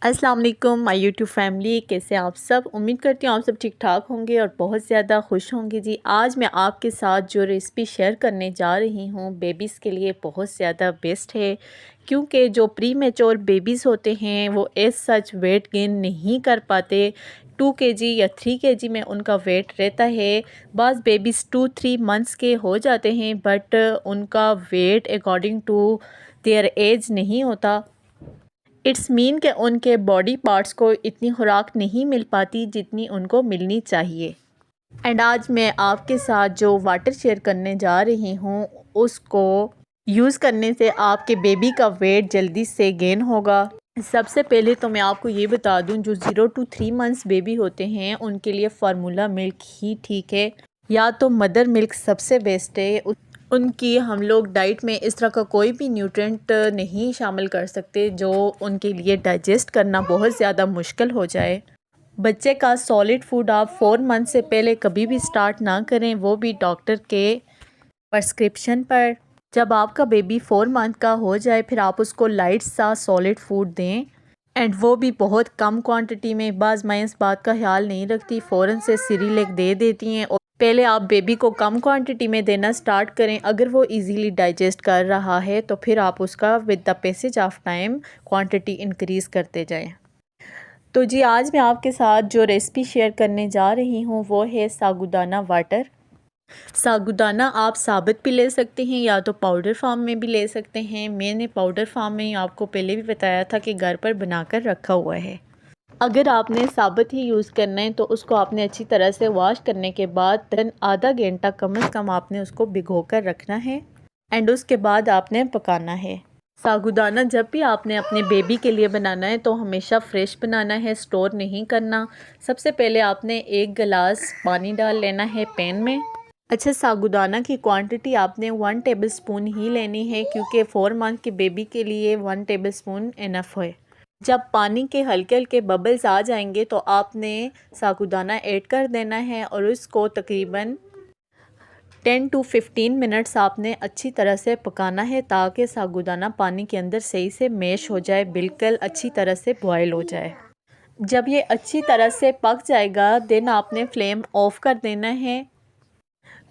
अस्सलाम वालेकुम my YouTube family, कैसे आप सब। उम्मीद करती हूँ आप सब ठीक ठाक होंगे और बहुत ज़्यादा खुश होंगे। जी आज मैं आपके साथ जो रेसिपी शेयर करने जा रही हूँ बेबीज़ के लिए बहुत ज़्यादा बेस्ट है, क्योंकि जो प्री मैच्योर बेबीज़ होते हैं वो एज सच वेट गेन नहीं कर पाते। 2 केजी या 3 केजी में उनका वेट रहता है। बाज़ बेबीज़ 2-3 मंथ्स के हो जाते हैं बट उनका weight according to their age नहीं होता। इट्स मीन कि उनके बॉडी पार्ट्स को इतनी खुराक नहीं मिल पाती जितनी उनको मिलनी चाहिए। एंड आज मैं आपके साथ जो वाटर शेयर करने जा रही हूँ उसको यूज़ करने से आपके बेबी का वेट जल्दी से गेन होगा। सबसे पहले तो मैं आपको ये बता दूं, जो 0 to 3 मंथ्स बेबी होते हैं उनके लिए फार्मूला मिल्क ही ठीक है, या तो मदर मिल्क सबसे बेस्ट है। उनकी हम लोग डाइट में इस तरह का कोई भी न्यूट्रिएंट नहीं शामिल कर सकते जो उनके लिए डाइजेस्ट करना बहुत ज़्यादा मुश्किल हो जाए। बच्चे का सॉलिड फूड आप 4 मंथ से पहले कभी भी स्टार्ट ना करें, वो भी डॉक्टर के प्रिस्क्रिप्शन पर। जब आपका बेबी 4 मंथ का हो जाए फिर आप उसको लाइट सा सॉलिड फूड दें, एंड वो भी बहुत कम क्वांटिटी में। बाज़ मैं इस बात का ख्याल नहीं रखती, फ़ौरन से सिरिलैक दे देती हैं। और पहले आप बेबी को कम क्वांटिटी में देना स्टार्ट करें। अगर वो इजीली डाइजेस्ट कर रहा है तो फिर आप उसका with the passage of time quantity increase करते जाएं। तो जी आज मैं आपके साथ जो रेसिपी शेयर करने जा रही हूँ वो है साबूदाना वाटर। साबूदाना आप साबुत भी ले सकते हैं या तो पाउडर फॉर्म में भी ले सकते हैं। मैंने पाउडर फॉर्म में आपको पहले भी बताया था कि घर पर बनाकर रखा हुआ है। अगर आपने साबुत ही यूज़ करना है तो उसको आपने अच्छी तरह से वॉश करने के बाद आधा घंटा कम से कम आपने उसको भिगो कर रखना है, एंड उसके बाद आपने पकाना है। साबूदाना जब भी आपने अपने बेबी के लिए बनाना है तो हमेशा फ्रेश बनाना है, स्टोर नहीं करना। सबसे पहले आपने 1 गिलास पानी डाल लेना है पैन में। अच्छा, साबूदाना की क्वांटिटी आपने 1 टेबलस्पून ही लेनी है, क्योंकि 4 मंथ के बेबी के लिए 1 टेबलस्पून इनफ है। जब पानी के हल्के हल्के बबल्स आ जाएंगे तो आपने साबूदाना ऐड कर देना है और उसको तकरीबन 10 to 15 मिनट्स आपने अच्छी तरह से पकाना है, ताकि साबूदाना पानी के अंदर सही से मैश हो जाए, बिल्कुल अच्छी तरह से बॉयल हो जाए। जब ये अच्छी तरह से पक जाएगा देन आपने फ्लेम ऑफ कर देना है।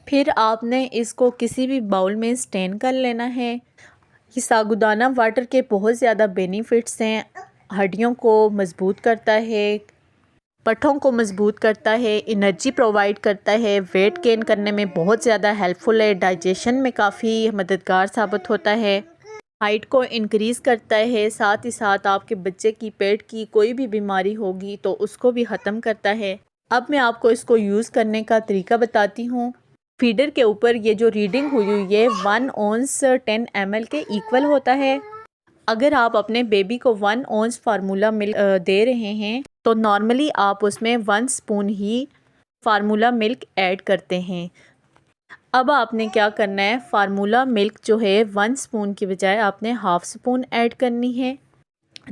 फिर आपने इसको किसी भी बाउल में स्टेन कर लेना है। ये साबूदाना वाटर के बहुत ज़्यादा बेनिफिट्स हैं। हड्डियों को मज़बूत करता है, पट्ठों को मज़बूत करता है, एनर्जी प्रोवाइड करता है, वेट गेन करने में बहुत ज़्यादा हेल्पफुल है, डाइजेशन में काफ़ी मददगार साबित होता है, हाइट को इंक्रीज़ करता है, साथ ही साथ आपके बच्चे की पेट की कोई भी बीमारी होगी तो उसको भी ख़त्म करता है। अब मैं आपको इसको यूज़ करने का तरीका बताती हूँ। फीडर के ऊपर ये जो रीडिंग हुई हुई है 1 औंस 10 ml के इक्वल होता है। अगर आप अपने बेबी को 1 औंस फार्मूला मिल्क दे रहे हैं तो नॉर्मली आप उसमें 1 स्पून ही फार्मूला मिल्क ऐड करते हैं। अब आपने क्या करना है, फार्मूला मिल्क जो है 1 स्पून की बजाय आपने हाफ़ स्पून ऐड करनी है।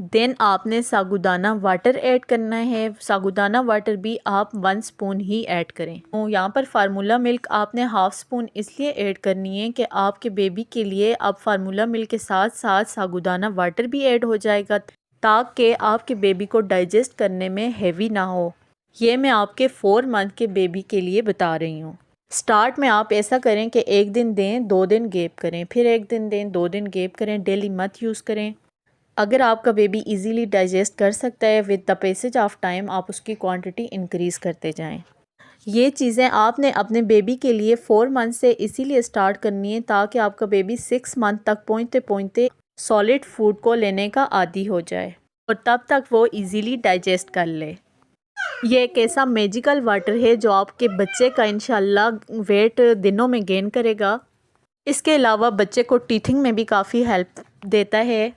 देन आपने साबूदाना वाटर ऐड करना है। साबूदाना वाटर भी आप 1 स्पून ही ऐड करें। तो यहाँ पर फार्मूला मिल्क आपने हाफ़ स्पून इसलिए ऐड करनी है कि आपके बेबी के लिए अब फार्मूला मिल्क के साथ साथ साबूदाना वाटर भी ऐड हो जाएगा, ताकि आपके बेबी को डाइजेस्ट करने में हेवी ना हो। ये मैं आपके 4 मंथ के बेबी के लिए बता रही हूँ। स्टार्ट में आप ऐसा करें कि 1 दिन दें, 2 दिन गैप करें, फिर 1 दिन दें, 2 दिन गैप करें। डेली मत यूज़ करें। अगर आपका बेबी इजीली डाइजेस्ट कर सकता है with the passage of time आप उसकी क्वांटिटी इंक्रीज़ करते जाएं। ये चीज़ें आपने अपने बेबी के लिए 4 मंथ से इसीलिए स्टार्ट करनी है ताकि आपका बेबी 6 मंथ तक पहुँचते पहुँचते सॉलिड फूड को लेने का आदी हो जाए और तब तक वो इजीली डाइजेस्ट कर ले। ये एक ऐसा मैजिकल वाटर है जो आपके बच्चे का इंशाल्लाह वेट दिनों में गेन करेगा। इसके अलावा बच्चे को टीथिंग में भी काफ़ी हेल्प देता है।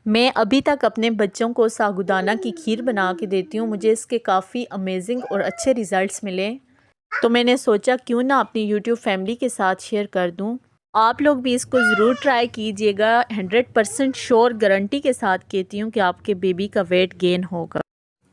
मैं अभी तक अपने बच्चों को साबूदाना की खीर बना के देती हूँ, मुझे इसके काफ़ी अमेजिंग और अच्छे रिज़ल्ट्स मिले, तो मैंने सोचा क्यों ना अपनी यूट्यूब फैमिली के साथ शेयर कर दूँ। आप लोग भी इसको ज़रूर ट्राई कीजिएगा। 100% श्योर गारंटी के साथ कहती हूँ कि आपके बेबी का वेट गेन होगा।